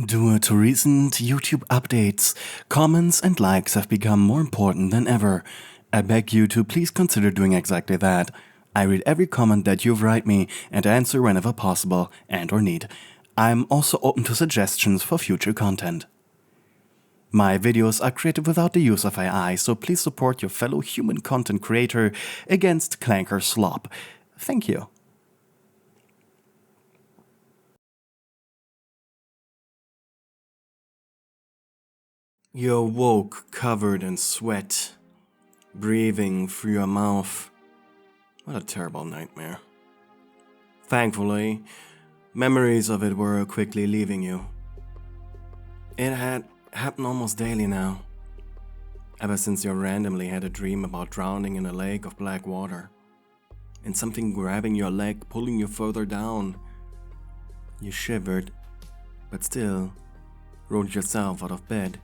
Due to recent YouTube updates, comments and likes have become more important than ever. I beg you to please consider doing exactly that. I read every comment that you write me and answer whenever possible and or need. I'm also open to suggestions for future content. My videos are created without the use of AI, so please support your fellow human content creator against clanker slop. Thank you. You awoke covered in sweat, breathing through your mouth. What a terrible nightmare. Thankfully, memories of it were quickly leaving you. It had happened almost daily now, ever since you randomly had a dream about drowning in a lake of black water, and something grabbing your leg, pulling you further down. You shivered, but still rolled yourself out of bed.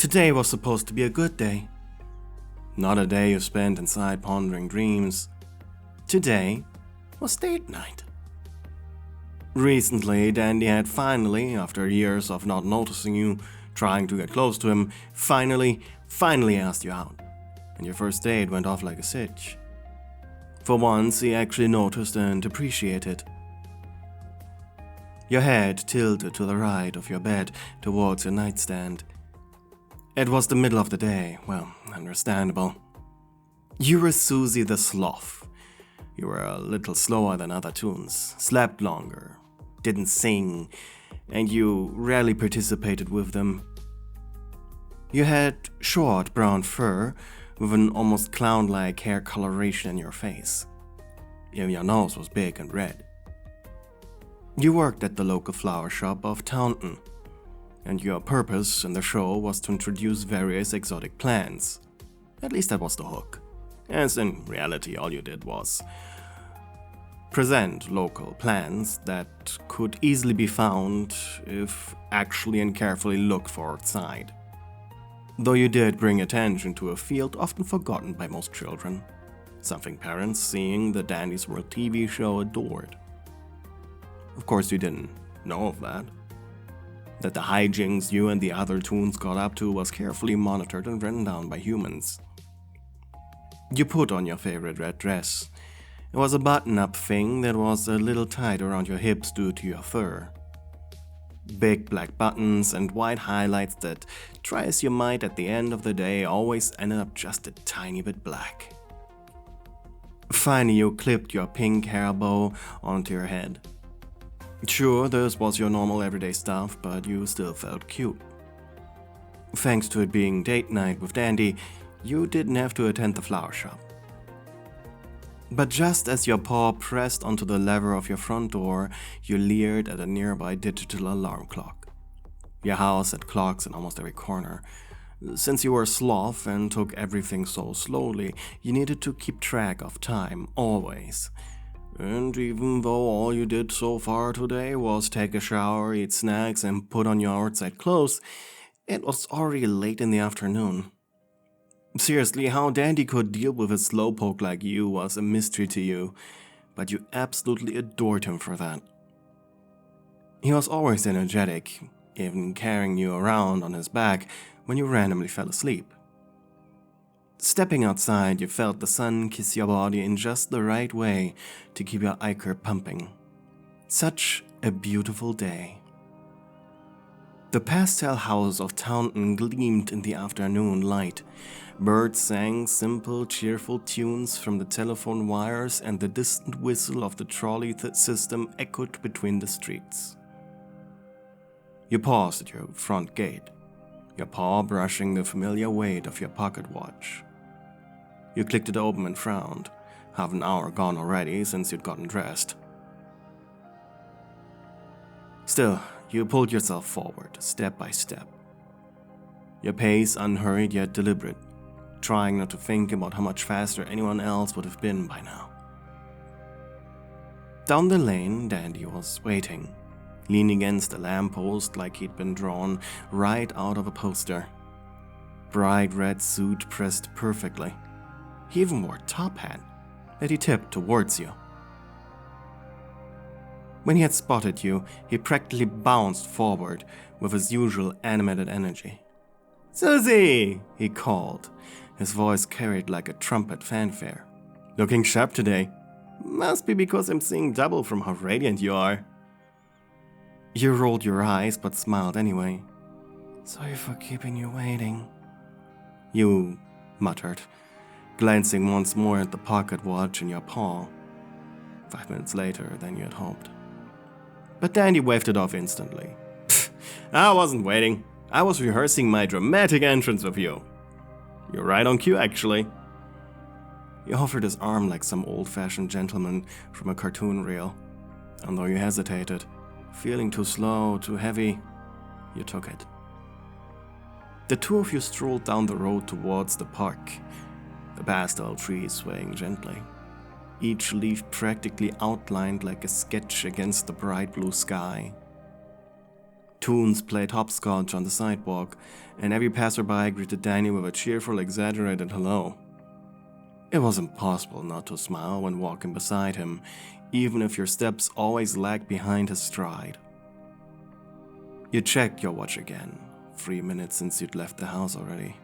Today was supposed to be a good day. Not a day you spent inside pondering dreams. Today was date night. Recently, Dandy had finally, after years of not noticing you, trying to get close to him, finally asked you out. And your first date went off like a sitch. For once, he actually noticed and appreciated. Your head tilted to the right of your bed towards your nightstand. It was the middle of the day, well, understandable. You were Susie the Sloth. You were a little slower than other tunes, slept longer, didn't sing, and you rarely participated with them. You had short brown fur with an almost clown-like hair coloration in your face. Even your nose was big and red. You worked at the local flower shop of Taunton, and your purpose in the show was to introduce various exotic plants. At least that was the hook, as in reality all you did was present local plants that could easily be found if actually and carefully looked for outside. Though you did bring attention to a field often forgotten by most children, something parents seeing the Dandy's World TV show adored. Of course you didn't know of that the hijinks you and the other toons got up to was carefully monitored and written down by humans. You put on your favorite red dress. It was a button-up thing that was a little tight around your hips due to your fur. Big black buttons and white highlights that, try as you might at the end of the day, always ended up just a tiny bit black. Finally, you clipped your pink hair bow onto your head. Sure, this was your normal everyday stuff, but you still felt cute. Thanks to it being date night with Dandy, you didn't have to attend the flower shop. But just as your paw pressed onto the lever of your front door, you leered at a nearby digital alarm clock. Your house had clocks in almost every corner. Since you were a sloth and took everything so slowly, you needed to keep track of time, always. And even though all you did so far today was take a shower, eat snacks, and put on your outside clothes, it was already late in the afternoon. Seriously, how Dandy could deal with a slowpoke like you was a mystery to you, but you absolutely adored him for that. He was always energetic, even carrying you around on his back when you randomly fell asleep. Stepping outside, you felt the sun kiss your body in just the right way to keep your ichor pumping. Such a beautiful day. The pastel house of Taunton gleamed in the afternoon light. Birds sang simple, cheerful tunes from the telephone wires, and the distant whistle of the trolley system echoed between the streets. You paused at your front gate, your paw brushing the familiar weight of your pocket watch. You clicked it open and frowned, half an hour gone already since you'd gotten dressed. Still, you pulled yourself forward, step by step. Your pace unhurried yet deliberate, trying not to think about how much faster anyone else would have been by now. Down the lane, Dandy was waiting, leaning against a lamppost like he'd been drawn right out of a poster. Bright red suit pressed perfectly. He even wore a top hat that he tipped towards you. When he had spotted you, he practically bounced forward with his usual animated energy. "Susie!" he called. His voice carried like a trumpet fanfare. "Looking sharp today. Must be because I'm seeing double from how radiant you are." You rolled your eyes but smiled anyway. "Sorry for keeping you waiting," you muttered, glancing once more at the pocket watch in your paw. 5 minutes later than you had hoped. But Dandy waved it off instantly. "I wasn't waiting. I was rehearsing my dramatic entrance with you. You're right on cue, actually." He offered his arm like some old-fashioned gentleman from a cartoon reel. And though you hesitated, feeling too slow, too heavy, you took it. The two of you strolled down the road towards the park, the pastel trees swaying gently, each leaf practically outlined like a sketch against the bright blue sky. Tunes played hopscotch on the sidewalk, and every passerby greeted Danny with a cheerful, exaggerated hello. It was impossible not to smile when walking beside him, even if your steps always lagged behind his stride. You checked your watch again, 3 minutes since you'd left the house already,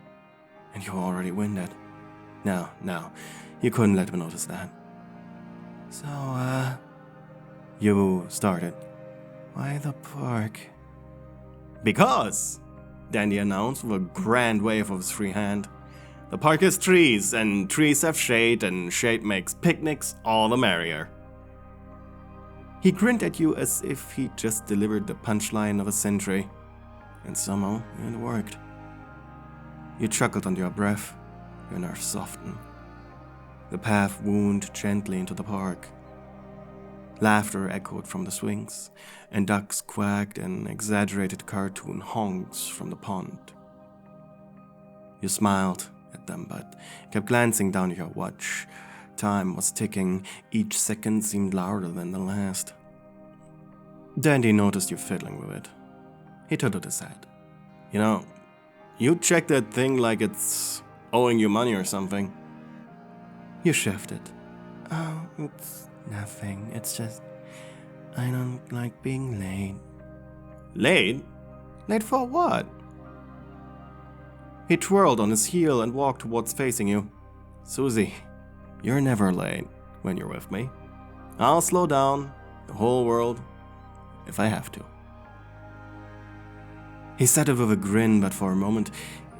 and you were already winded. No, you couldn't let him notice that. "So, you started. Why the park?" "Because," Dandy announced with a grand wave of his free hand, "the park has trees, and trees have shade, and shade makes picnics all the merrier." He grinned at you as if he just delivered the punchline of a century, and somehow it worked. You chuckled under your breath, your nerves softened. The path wound gently into the park. Laughter echoed from the swings, and ducks quacked in exaggerated cartoon honks from the pond. You smiled at them, but kept glancing down at your watch. Time was ticking, each second seemed louder than the last. Dandy noticed you fiddling with it. He tilted his head. You check that thing like it's owing you money or something." You shifted. "Oh, it's nothing. It's just, I don't like being late." "Late? Late for what?" He twirled on his heel and walked towards facing you. "Susie, you're never late when you're with me. I'll slow down the whole world if I have to." He said it with a grin, but for a moment,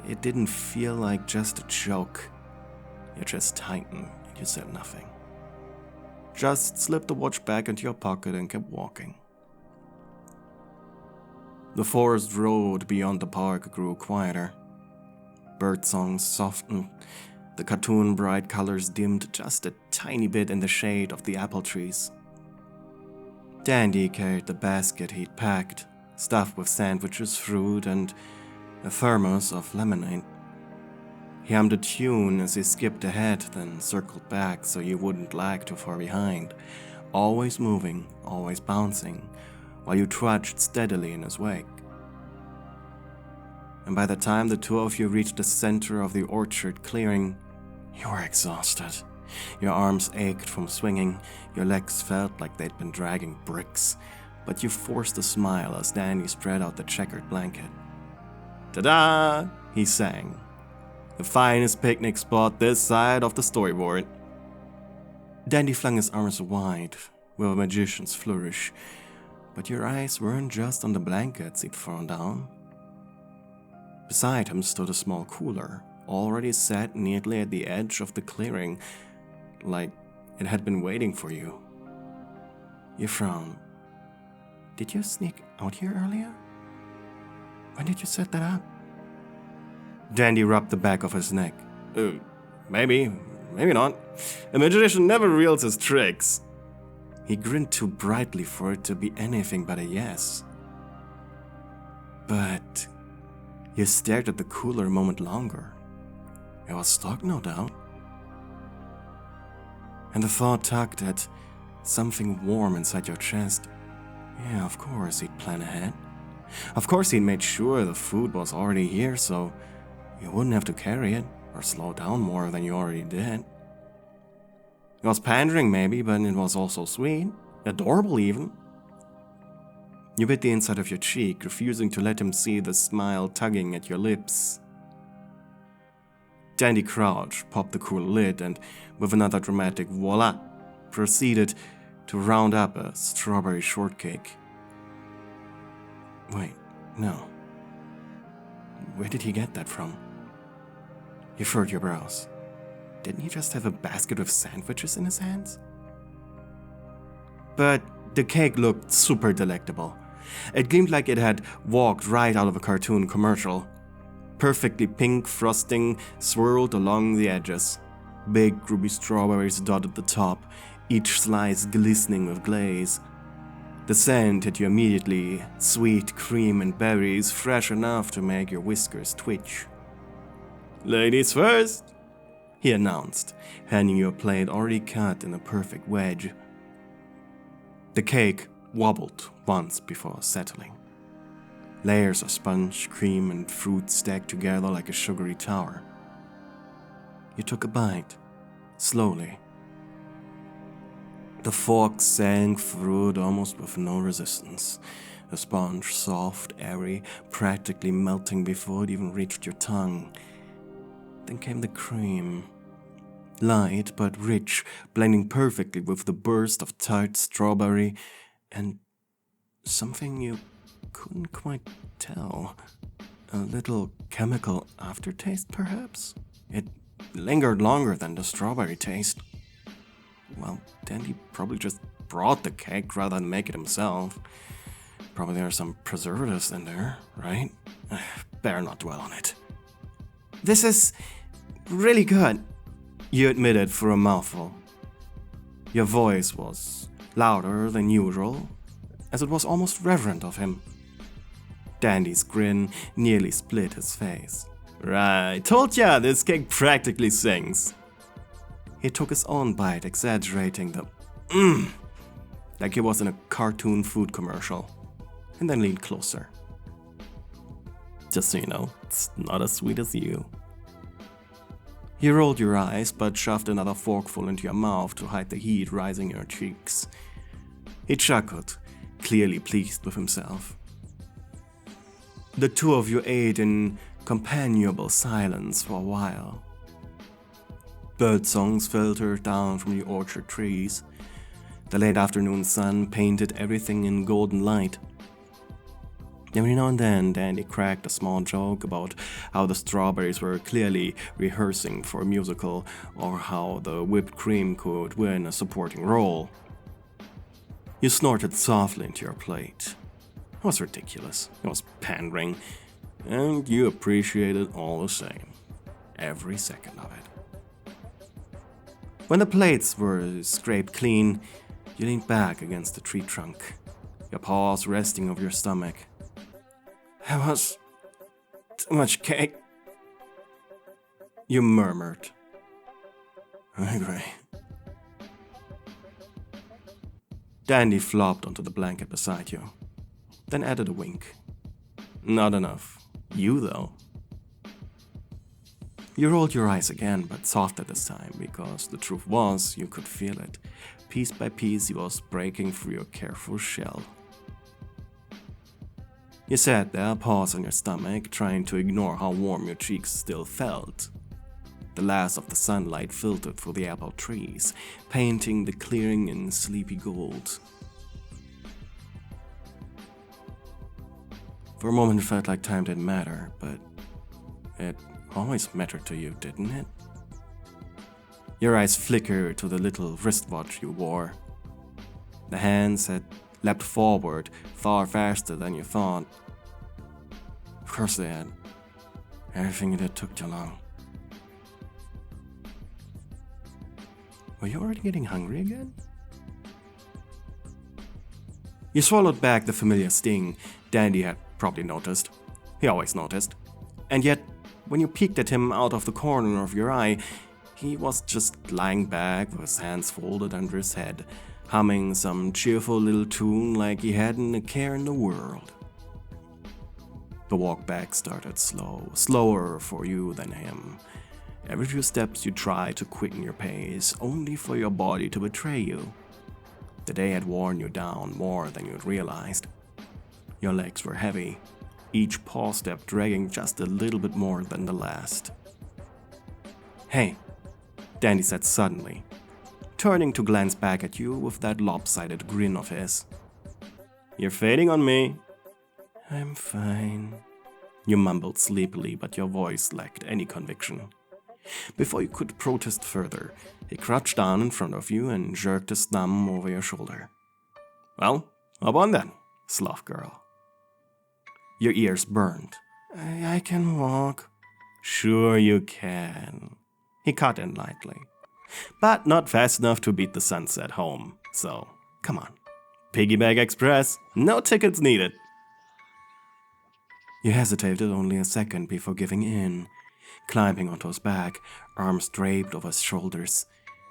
it didn't feel like just a joke. Your chest tightened and you said nothing. Just slipped the watch back into your pocket and kept walking. The forest road beyond the park grew quieter. Bird songs softened. The cartoon bright colors dimmed just a tiny bit in the shade of the apple trees. Dandy carried the basket he'd packed, stuffed with sandwiches, fruit, and a thermos of lemonade. He hummed a tune as he skipped ahead, then circled back so you wouldn't lag too far behind, always moving, always bouncing, while you trudged steadily in his wake. And by the time the two of you reached the center of the orchard clearing, you were exhausted. Your arms ached from swinging, your legs felt like they'd been dragging bricks, but you forced a smile as Danny spread out the checkered blanket. "Ta-da!" he sang. "The finest picnic spot this side of the storyboard." Dandy flung his arms wide with a magician's flourish, but your eyes weren't just on the blankets he'd thrown down. Beside him stood a small cooler, already set neatly at the edge of the clearing, like it had been waiting for you. You frowned. "Did you sneak out here earlier? When did you set that up?" Dandy rubbed the back of his neck. Maybe not. A magician never reveals his tricks." He grinned too brightly for it to be anything but a yes. But you stared at the cooler a moment longer. It was stocked, no doubt. And the thought tugged at something warm inside your chest. Yeah, of course he'd planned ahead. Of course he'd made sure the food was already here, so you wouldn't have to carry it or slow down more than you already did. It was pandering maybe, but it was also sweet, adorable even. You bit the inside of your cheek, refusing to let him see the smile tugging at your lips. Dandy crouched, popped the cool lid, and with another dramatic voila, proceeded to round up a strawberry shortcake. Wait, no. Where did he get that from? You furrowed your brows. Didn't he just have a basket of sandwiches in his hands? But the cake looked super delectable. It gleamed like it had walked right out of a cartoon commercial. Perfectly pink frosting swirled along the edges. Big ruby strawberries dotted the top, each slice glistening with glaze. The scent hit you immediately, sweet cream and berries, fresh enough to make your whiskers twitch. "Ladies first," he announced, handing you a plate already cut in a perfect wedge. The cake wobbled once before settling. Layers of sponge, cream, and fruit stacked together like a sugary tower. You took a bite, slowly. The fork sank through it almost with no resistance. The sponge, soft, airy, practically melting before it even reached your tongue. Then came the cream. Light but rich, blending perfectly with the burst of tart strawberry and something you couldn't quite tell. A little chemical aftertaste, perhaps? It lingered longer than the strawberry taste. Well, Dandy probably just brought the cake rather than make it himself. Probably there are some preservatives in there, right? Better not dwell on it. "This is really good," you admitted through a mouthful. Your voice was louder than usual, as it was almost reverent of him. Dandy's grin nearly split his face. "Right, told ya, this cake practically sings." He took his own bite, exaggerating the like he was in a cartoon food commercial, and then leaned closer. "Just so you know, it's not as sweet as you." You rolled your eyes, but shoved another forkful into your mouth to hide the heat rising in your cheeks. He chuckled, clearly pleased with himself. The two of you ate in companionable silence for a while. Bird songs filtered down from the orchard trees. The late afternoon sun painted everything in golden light. Every now and then, Dandy cracked a small joke about how the strawberries were clearly rehearsing for a musical, or how the whipped cream could win a supporting role. You snorted softly into your plate. It was ridiculous. It was pandering, and you appreciated all the same. Every second of it. When the plates were scraped clean, you leaned back against the tree trunk, your paws resting over your stomach. "That was too much cake," you murmured. "I agree." Dandy flopped onto the blanket beside you, then added a wink. "Not enough. You, though." You rolled your eyes again, but softer this time, because the truth was, you could feel it. Piece by piece, he was breaking through your careful shell. You sat there, paws on your stomach, trying to ignore how warm your cheeks still felt. The last of the sunlight filtered through the apple trees, painting the clearing in sleepy gold. For a moment, it felt like time didn't matter, but it always mattered to you, didn't it? Your eyes flickered to the little wristwatch you wore. The hands had leapt forward far faster than you thought. Of course they had. Everything you did took too long. Were you already getting hungry again? You swallowed back the familiar sting Dandy had probably noticed. He always noticed. And yet, when you peeked at him out of the corner of your eye, he was just lying back with his hands folded under his head, humming some cheerful little tune like he hadn't a care in the world. The walk back started slow, slower for you than him. Every few steps you tried to quicken your pace, only for your body to betray you. The day had worn you down more than you'd realized. Your legs were heavy, each paw step dragging just a little bit more than the last. "Hey," Dandy said suddenly, turning to glance back at you with that lopsided grin of his. "You're fading on me." "I'm fine," you mumbled sleepily, but your voice lacked any conviction. Before you could protest further, he crouched down in front of you and jerked his thumb over your shoulder. "Well, up on then, sloth girl." Your ears burned. I can walk." "Sure you can." He cut in lightly. "But not fast enough to beat the sunset home, so come on. Piggyback Express, no tickets needed." You hesitated only a second before giving in, climbing onto his back, arms draped over his shoulders,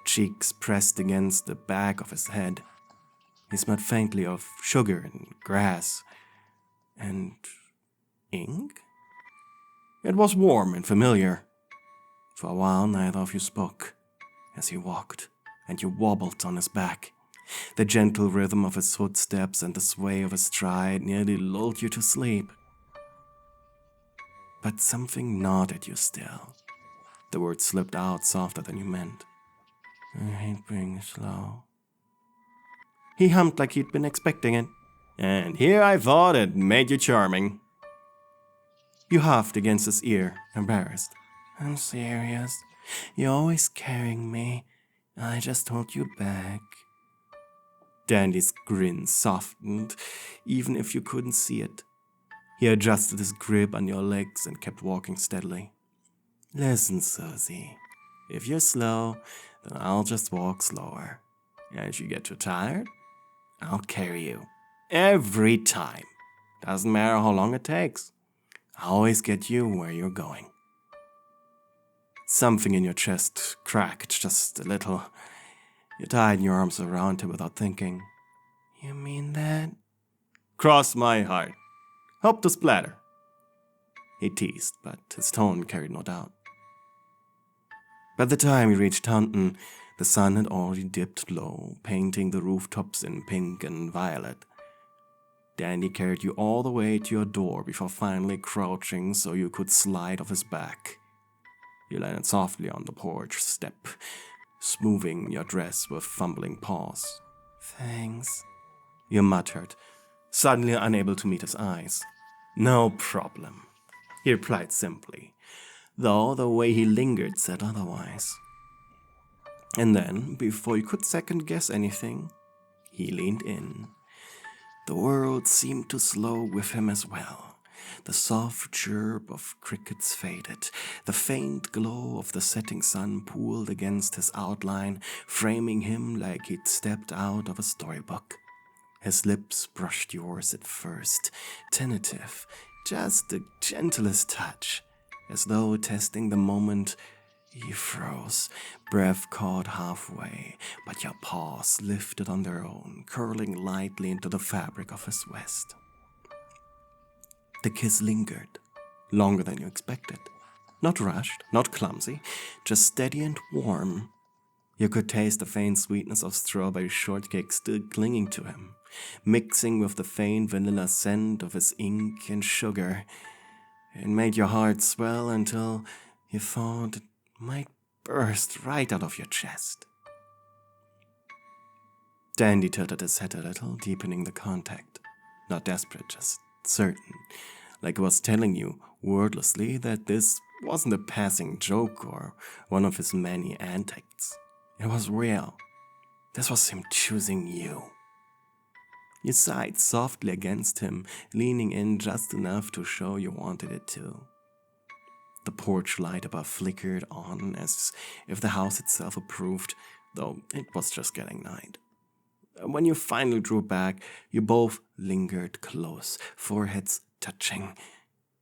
cheeks pressed against the back of his head. He smelled faintly of sugar and grass and ink? It was warm and familiar. For a while, neither of you spoke as he walked, and you wobbled on his back. The gentle rhythm of his footsteps and the sway of his stride nearly lulled you to sleep. But something gnawed at you still. The words slipped out softer than you meant. "I hate being slow." He hummed like he'd been expecting it. "And here I thought it made you charming." You huffed against his ear, embarrassed. "I'm serious. You're always carrying me. I just hold you back." Dandy's grin softened, even if you couldn't see it. He adjusted his grip on your legs and kept walking steadily. "Listen, Susie. If you're slow, then I'll just walk slower. And if you get too tired, I'll carry you. Every time. Doesn't matter how long it takes. I'll always get you where you're going." Something in your chest cracked just a little. You tied your arms around him without thinking. "You mean that?" "Cross my heart. Hope to splatter." He teased, but his tone carried no doubt. By the time you reached Taunton, the sun had already dipped low, painting the rooftops in pink and violet. Dandy carried you all the way to your door before finally crouching so you could slide off his back. You landed softly on the porch step, smoothing your dress with fumbling paws. "Thanks," you muttered, suddenly unable to meet his eyes. "No problem," he replied simply, though the way he lingered said otherwise. And then, before you could second-guess anything, he leaned in. The world seemed to slow with him as well. The soft chirp of crickets faded. The faint glow of the setting sun pooled against his outline, framing him like he'd stepped out of a storybook. His lips brushed yours at first, tentative, just the gentlest touch, as though testing the moment. You froze, breath caught halfway, but your paws lifted on their own, curling lightly into the fabric of his vest. The kiss lingered, longer than you expected. Not rushed, not clumsy, just steady and warm. You could taste the faint sweetness of strawberry shortcake still clinging to him, mixing with the faint vanilla scent of his ink and sugar. It made your heart swell until you thought it might burst right out of your chest. Dandy tilted his head a little, deepening the contact. Not desperate, just certain, like he was telling you wordlessly that this wasn't a passing joke or one of his many antics. It was real. This was him choosing you. You sighed softly against him, leaning in just enough to show you wanted it too. The porch light above flickered on as if the house itself approved, though it was just getting night. When you finally drew back, you both lingered close, foreheads touching.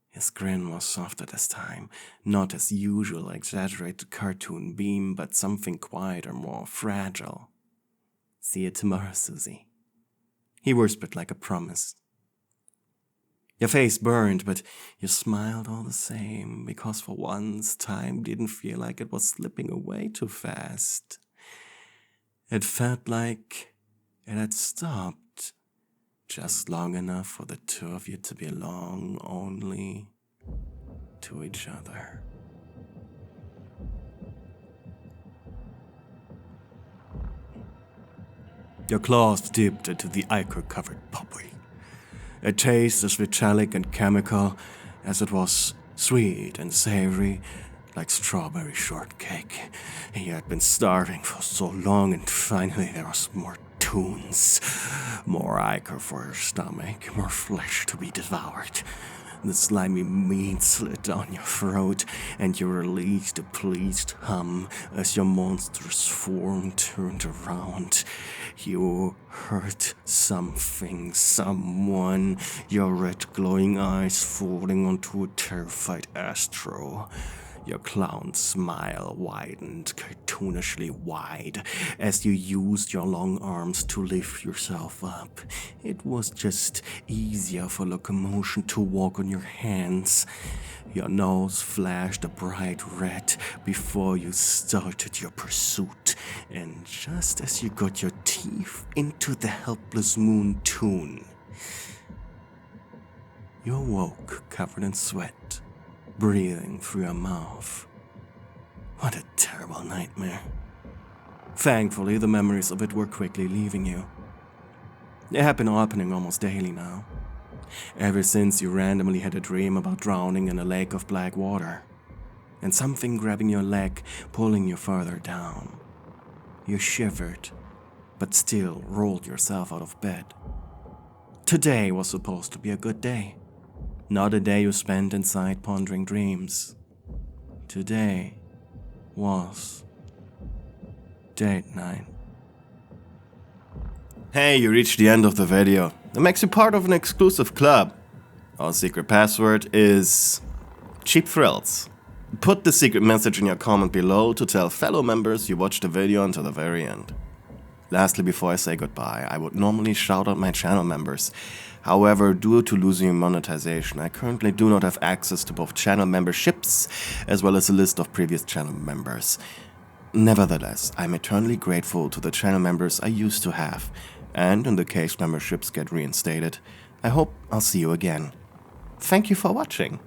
His grin was softer this time, not as usual exaggerated cartoon beam, but something quieter, more fragile. "See you tomorrow, Susie," he whispered like a promise. Your face burned, but you smiled all the same, because for once time didn't feel like it was slipping away too fast. It felt like it had stopped, Just long enough for the two of you to belong only to each other. Your claws dipped into the ichor-covered puppy. It tastes as metallic and chemical as it was sweet and savory, like strawberry shortcake. You had been starving for so long, and finally there was more tunes, more ichor for your stomach, more flesh to be devoured. The slimy meat slid down your throat, and you released a pleased hum as your monstrous form turned around. You heard something, someone, your red glowing eyes falling onto a terrified Astro. Your clown smile widened cartoonishly wide as you used your long arms to lift yourself up. It was just easier for locomotion to walk on your hands. Your nose flashed a bright red before you started your pursuit, and just as you got your teeth into the helpless moon tune, you awoke covered in sweat, breathing through your mouth. What a terrible nightmare. Thankfully, the memories of it were quickly leaving you. It had been happening almost daily now, ever since you randomly had a dream about drowning in a lake of black water, and something grabbing your leg, pulling you further down. You shivered, but still rolled yourself out of bed. Today was supposed to be a good day. Not a day you spent inside pondering dreams. Today was date night. Hey, you reached the end of the video. That makes you part of an exclusive club. Our secret password is Cheap Thrills. Put the secret message in your comment below to tell fellow members you watched the video until the very end. Lastly, before I say goodbye, I would normally shout out my channel members. However, due to losing monetization, I currently do not have access to both channel memberships as well as a list of previous channel members. Nevertheless, I'm eternally grateful to the channel members I used to have, and in the case memberships get reinstated, I hope I'll see you again. Thank you for watching.